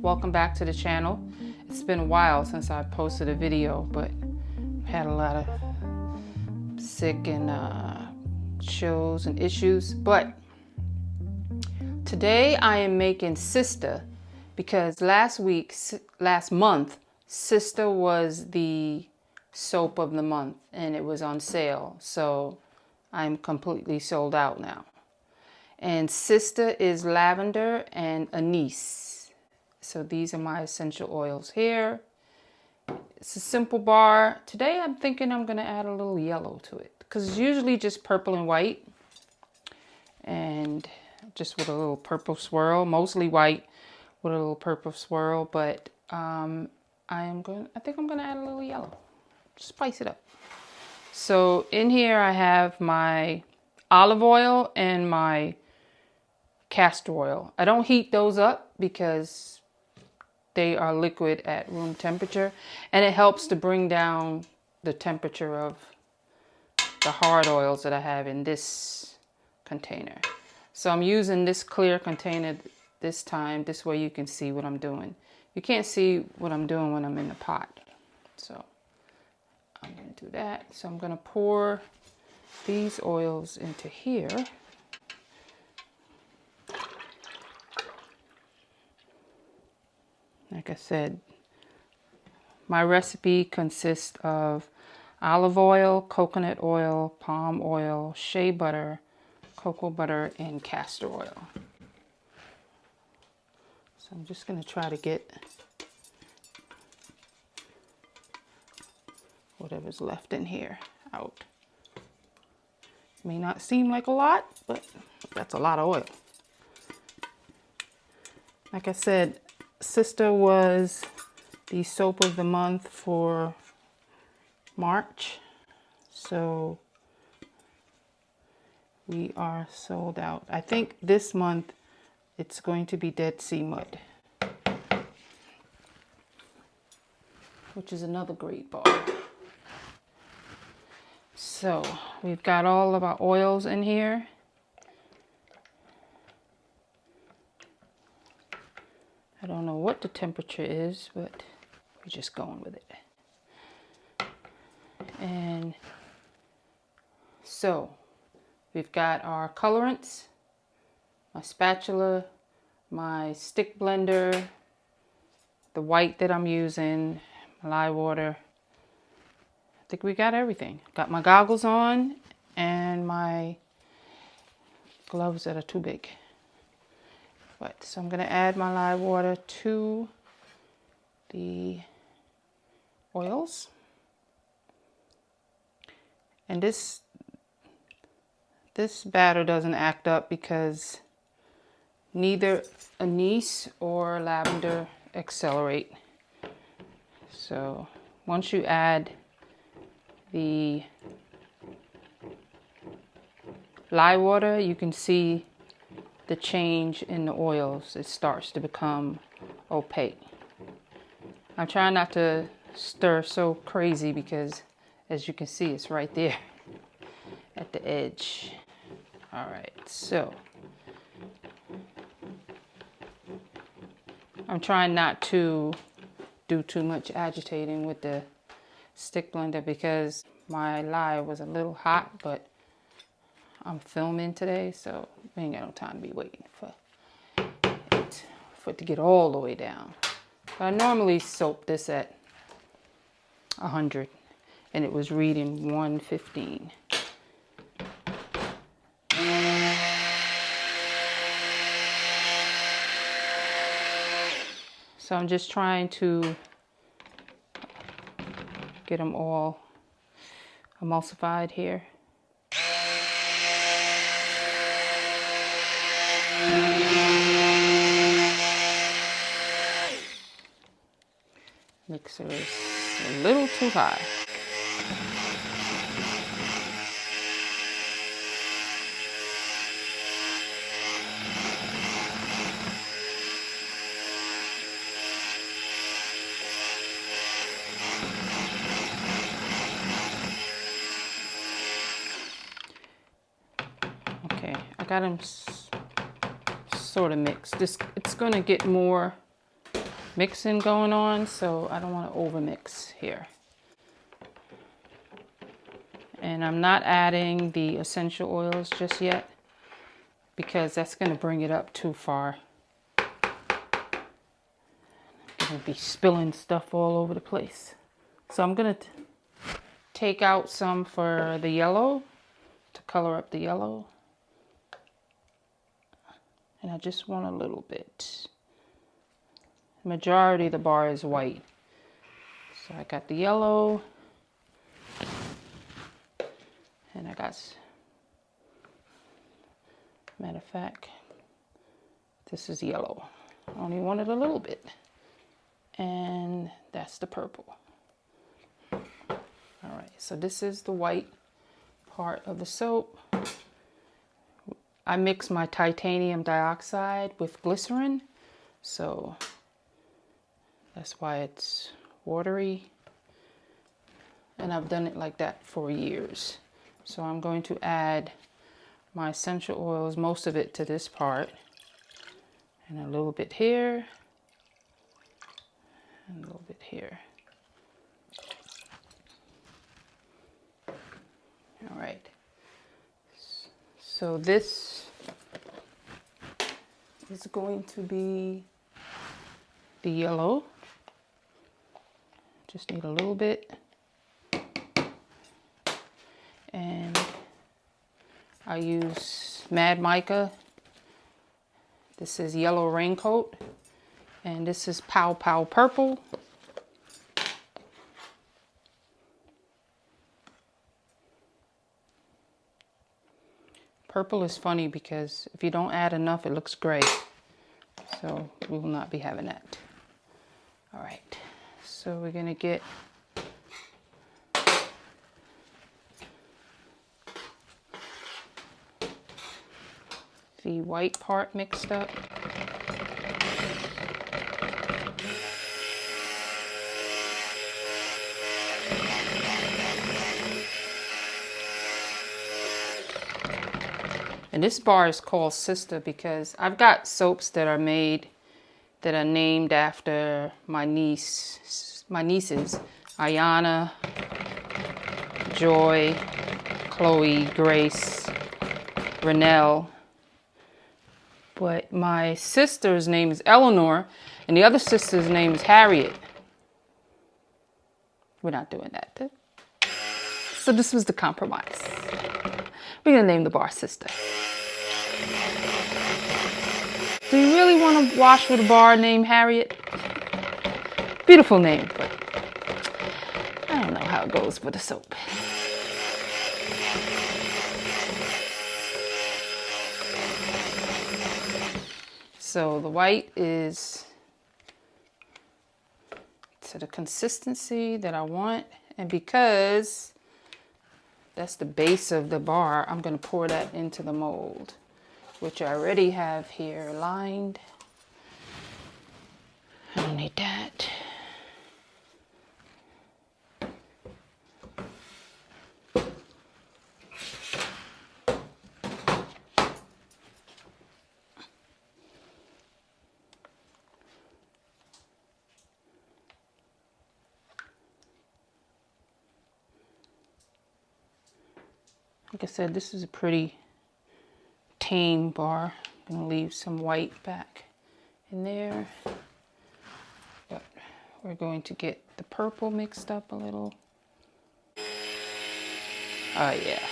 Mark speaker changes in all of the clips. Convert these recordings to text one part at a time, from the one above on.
Speaker 1: Welcome back to the channel. It's been a while since I posted a video, but I've had a lot of sick and shows and issues. But today I am making Sistah because last month, Sistah was the soap of the month and it was on sale. So I'm completely sold out now. And Sistah is lavender and anise. So these are my essential oils here. It's a simple bar. Today I'm thinking I'm going to add a little yellow to it because it's usually just purple and white. And just with a little purple swirl, mostly white with a little purple swirl. But I think I'm going to add a little yellow. Spice it up. So in here I have my olive oil and my castor oil. I don't heat those up because they are liquid at room temperature, and it helps to bring down the temperature of the hard oils that I have in this container. So I'm using this clear container this time. This way you can see what I'm doing. You can't see what I'm doing when I'm in the pot. So I'm going to do that. So I'm going to pour these oils into here. Like I said, my recipe consists of olive oil, coconut oil, palm oil, shea butter, cocoa butter, and castor oil. So I'm just going to try to get whatever's left in here out. May not seem like a lot, but that's a lot of oil. Like I said, Sistah was the soap of the month for March, so we are sold out. I think this month it's going to be Dead Sea Mud, which is another great bar. So we've got all of our oils in here. I don't know what the temperature is, but we're just going with it. And so we've got our colorants, my spatula, my stick blender, the white that I'm using, my lye water. I think we got everything. Got my goggles on and my gloves that are too big. But so I'm going to add my lye water to the oils. And this batter doesn't act up because neither anise or lavender accelerate. So once you add the lye water, you can see the change in the oils. It starts to become opaque. I'm trying not to stir so crazy because, as you can see, it's right there at the edge. All right, so I'm trying not to do too much agitating with the stick blender because my lye was a little hot, but I'm filming today, so we ain't got no time to be waiting for it to get all the way down. But I normally soap this at 100, and it was reading 115. So I'm just trying to get them all emulsified here. Mixer is a little too high. Okay, got them sort of mixed. It's going to get more mixing going on, so I don't want to over mix here. And I'm not adding the essential oils just yet because that's going to bring it up too far. I'm going to be spilling stuff all over the place. So I'm going to take out some for the yellow, to color up the yellow. And I just want a little bit. The majority of the bar is white. So I got the yellow. And I got, matter of fact, this is yellow. I only wanted a little bit. And that's the purple. All right, so this is the white part of the soap. I mix my titanium dioxide with glycerin, so that's why it's watery. And I've done it like that for years. So I'm going to add my essential oils, most of it to this part, and a little bit here, and a little bit here. All right. So this is going to be the yellow. Just need a little bit. And I use Mad Mica. This is Yellow Raincoat. And this is Pow Pow Purple. Purple is funny because if you don't add enough, it looks gray. So we will not be having that. All right, so we're gonna get the white part mixed up. And this bar is called Sistah because I've got soaps that are made that are named after my nieces, Ayana, Joy, Chloe, Grace, Renelle. But my sister's name is Eleanor, and the other sister's name is Harriet. We're not doing that. So this was the compromise. We're gonna name the bar Sistah. Do you really want to wash with a bar named Harriet? Beautiful name, but I don't know how it goes with the soap. So the white is to the consistency that I want, and because that's the base of the bar, I'm going to pour that into the mold, which I already have here lined. I don't need that. Like I said, this is a pretty tame bar. I'm going to leave some white back in there. But we're going to get the purple mixed up a little. Oh yeah,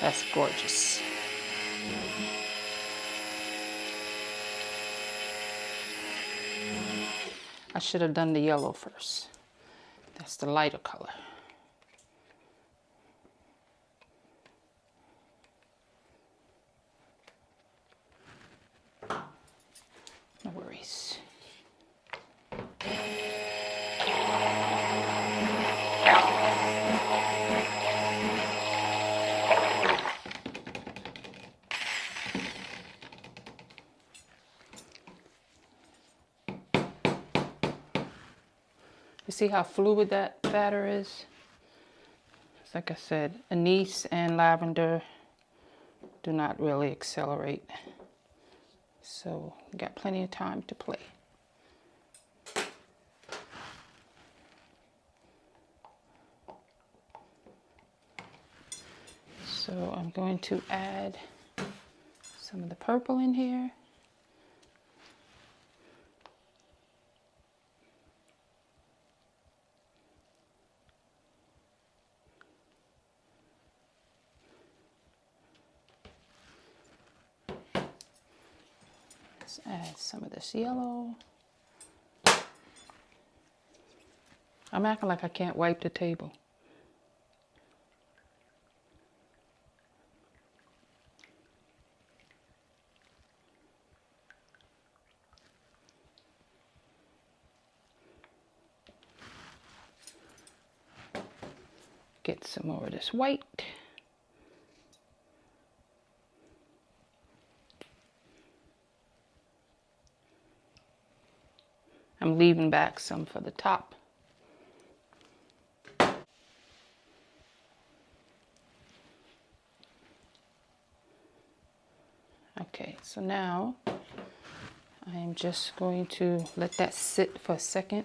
Speaker 1: that's gorgeous. I should have done the yellow first. That's the lighter color. No worries. You see how fluid that batter is? It's like I said, anise and lavender do not really accelerate. So you got plenty of time to play. So I'm going to add some of the purple in here. Let's add some of this yellow. I'm acting like I can't wipe the table. Get some more of this white. I'm leaving back some for the top. Okay, so now I'm just going to let that sit for a second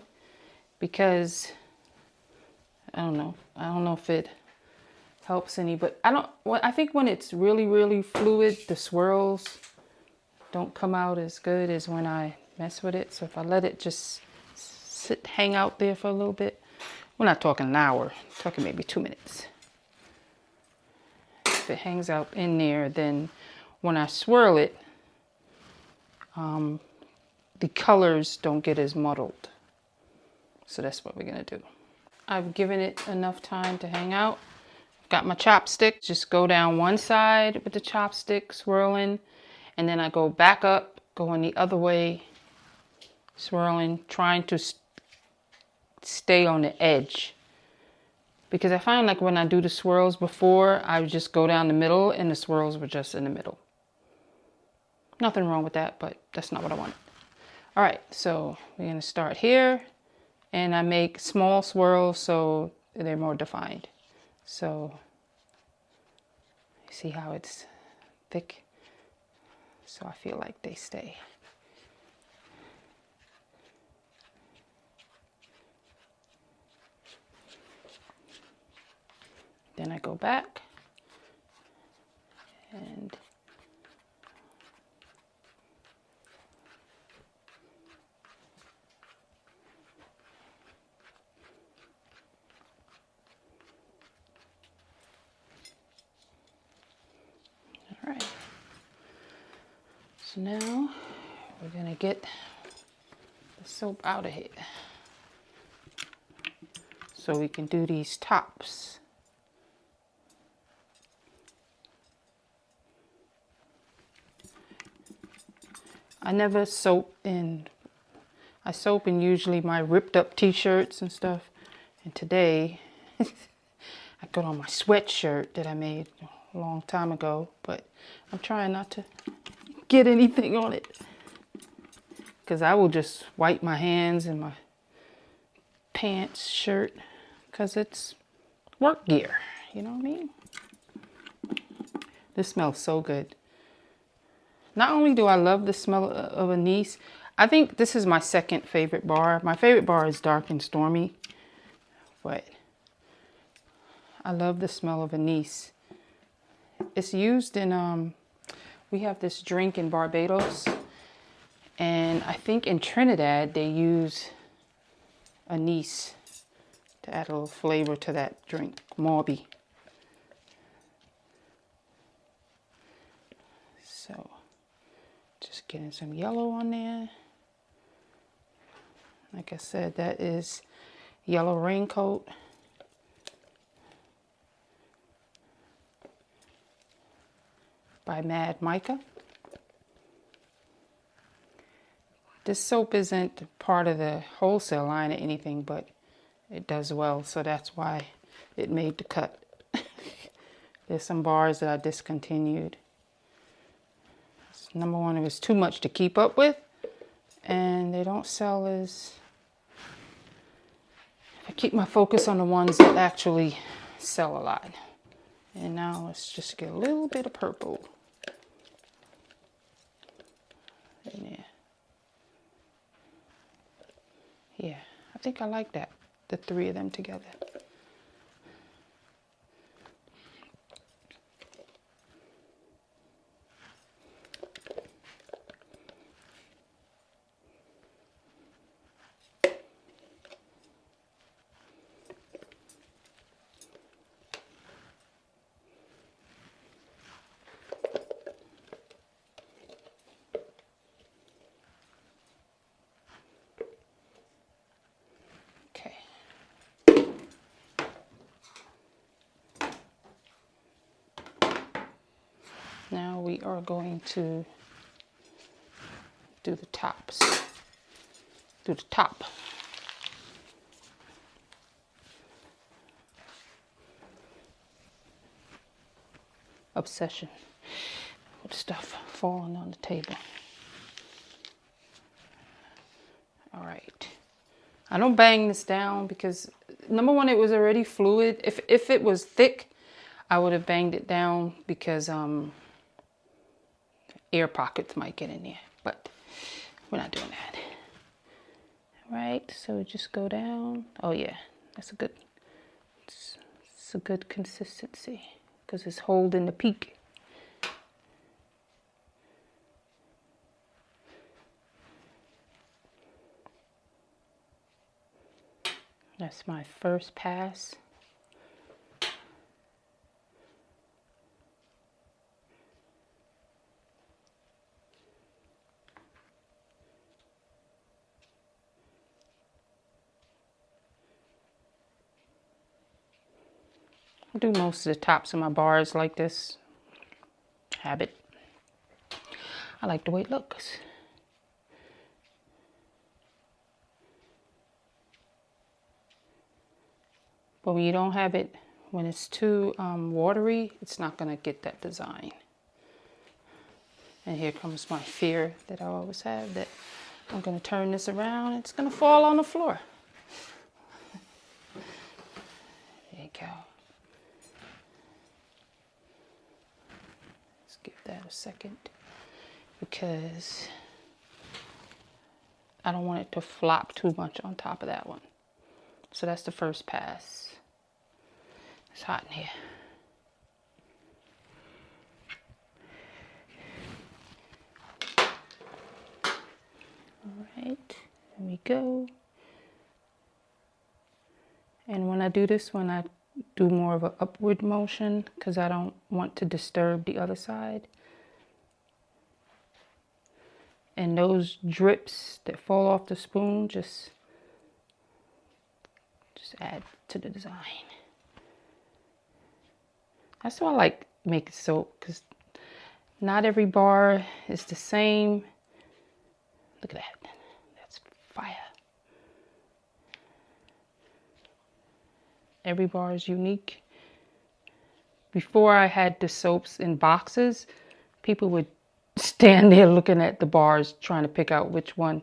Speaker 1: because I don't know if it helps any, but I think when it's really fluid, the swirls don't come out as good as when I mess with it. So if I let it just hang out there for a little bit, we're not talking an hour, we're talking maybe 2 minutes. If it hangs out in there, then when I swirl it, the colors don't get as muddled. So that's what we're gonna do. I've given it enough time to hang out. I've got my chopstick, just go down one side with the chopstick, swirling, and then I go back up, going the other way, swirling, trying to stay on the edge. Because I find like when I do the swirls before, I would just go down the middle and the swirls were just in the middle. Nothing wrong with that, but that's not what I wanted. All right, so we're gonna start here, and I make small swirls so they're more defined. So you see how it's thick? So I feel like they stay. Then I go back and all right. So now we're gonna get the soap out of here so we can do these tops. I never soap in, I soap in usually my ripped up t-shirts and stuff. And today, I got on my sweatshirt that I made a long time ago, but I'm trying not to get anything on it. Because I will just wipe my hands and my pants, shirt, because it's work gear, you know what I mean? This smells so good. Not only do I love the smell of anise, I think this is my second favorite bar. My favorite bar is Dark and Stormy, but I love the smell of anise. It's used in, we have this drink in Barbados, and I think in Trinidad they use anise to add a little flavor to that drink, Morby. So just getting some yellow on there. Like I said, that is Yellow Raincoat. By Mad Micah. This soap isn't part of the wholesale line or anything, but it does well, so that's why it made the cut. There's some bars that I discontinued. Number one, it was too much to keep up with, and they don't sell as... I keep my focus on the ones that actually sell a lot. And now let's just get a little bit of purple in there. Yeah, I think I like that, the three of them together. we are going to do the tops. Do the top. Obsession with stuff falling on the table. All right. I don't bang this down because number one, it was already fluid. If it was thick, I would have banged it down because air pockets might get in there, but we're not doing that. All right, so just go down. Oh yeah, that's a good, it's a good consistency because it's holding the peak. That's my first pass. I do most of the tops of my bars like this. Habit. I like the way it looks. But when you don't have it, when it's too watery, it's not going to get that design. And here comes my fear that I always have, that I'm going to turn this around, it's going to fall on the floor. There you go. Let's give that a second because I don't want it to flop too much on top of that one. So that's the first pass. It's hot in here. All right, there we go. And when I do this one, I do more of an upward motion because I don't want to disturb the other side. And those drips that fall off the spoon just add to the design. That's why I like making soap, because not every bar is the same. Look at that. That's fire. Every bar is unique. Before I had the soaps in boxes, people would stand there looking at the bars trying to pick out which one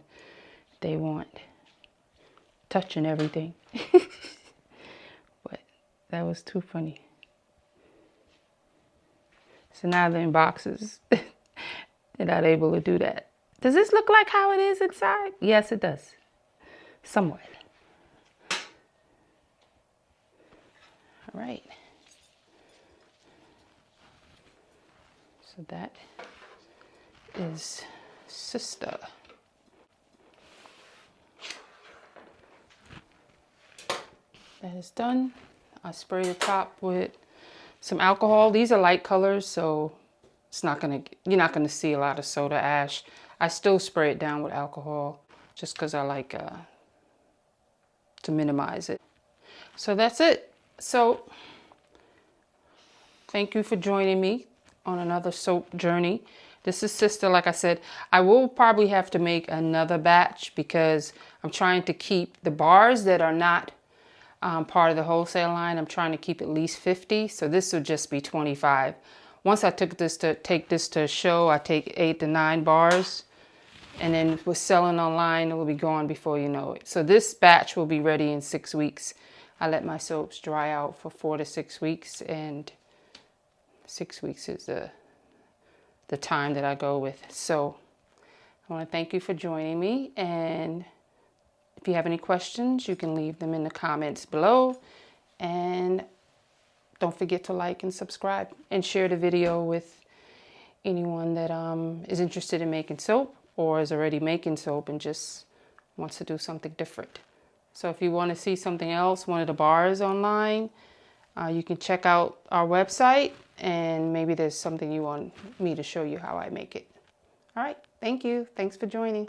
Speaker 1: they want. Touching everything. But that was too funny. So now they're in boxes. They're not able to do that. Does this look like how it is inside? Yes, it does. Somewhat. All right. So that is Sistah. That is done. I spray the top with some alcohol. These are light colors, so you're not gonna see a lot of soda ash. I still spray it down with alcohol just because I like to minimize it. So that's it. So thank you for joining me on another soap journey. This is Sistah. Like I said, I will probably have to make another batch because I'm trying to keep the bars that are not part of the wholesale line. I'm trying to keep at least 50, so this would just be 25. Once I take this to a show, I take 8 to 9 bars, and then we're selling online, it will be gone before you know it. So this batch will be ready in 6 weeks. I let my soaps dry out for 4 to 6 weeks, and 6 weeks is the time that I go with. So I want to thank you for joining me, and if you have any questions, you can leave them in the comments below. And don't forget to like and subscribe and share the video with anyone that is interested in making soap or is already making soap and just wants to do something different. So if you want to see something else, one of the bars online, you can check out our website, and maybe there's something you want me to show you how I make it. All right, thank you. Thanks for joining.